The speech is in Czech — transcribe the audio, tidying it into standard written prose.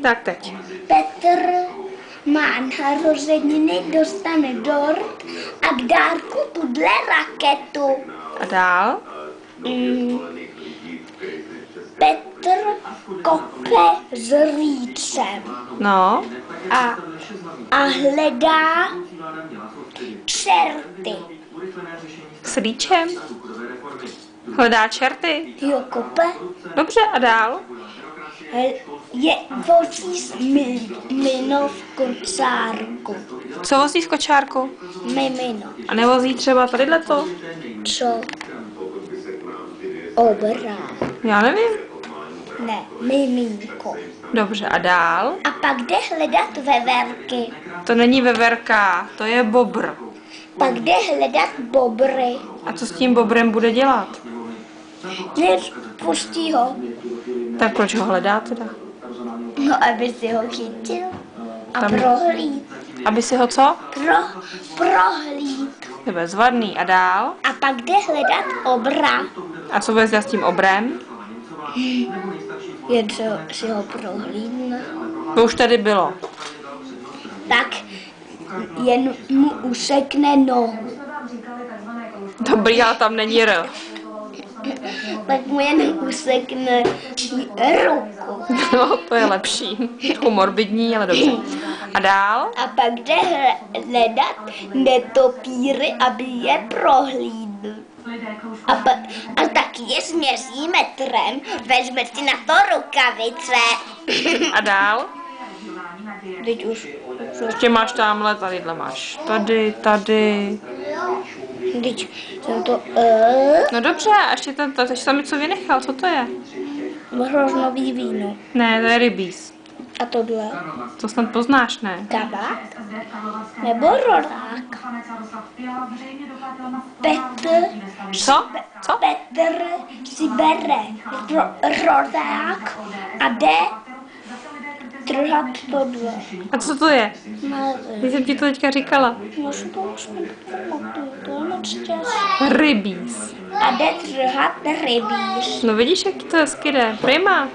Tak teď. Petr má narozeniny, dostane dort a k dárku tuhle raketu. A dál? Petr kope s rýcem No. a hledá čerty. S rýčem? Hledá čerty? Jo, kope. Dobře, a dál? Vozí mimino v kocárku. Co vozí v kočárku? Mimino. A nevozí třeba tadyhleto? Co? Obrák. Já nevím. Ne, miminko. Dobře, a dál? A pak jde hledat veverky. To není veverka, to je bobr. Pak jde hledat bobry. A co s tím bobrem bude dělat? Nic, pustí ho. Tak proč ho hledá teda? No, aby si ho chytil a Tam- prohlíd. Aby si ho co? Prohlíd. Je bezvadný. A dál? A pak jde hledat obra. A co bude dělat s tím obrem? Jen si ho prohlídne. To už tady bylo. Tak jen mu usekne nohu. Dobrý, ale tam není R. Tak mu jen usekne ruku. No, to je lepší. Trochu morbidní, ale dobře. A dál? A pak jde hledat netopíry, aby je prohlídl. A taky je změří metrem, vezme si na to rukavice. A dál? Teď už. Ještě máš tamhle, tadyhle máš. Tady. Teď jsem to No dobře, a ještě teď tam něco vynechal, co to je? hrožnový víno. Ne, to je rybíz. A tohle? To snad poznáš, ne? Tabák? Nebo rodák? Petr Co? Co? Petr si bere rodák a jde trhat tohle. A co to je? Když jsem ti to teďka říkala. Možná to už mi nepamatuju, to je moc těžké. Rybíz. A jde trhat rybíř. No vidíš, jak to hezky jde. Prima.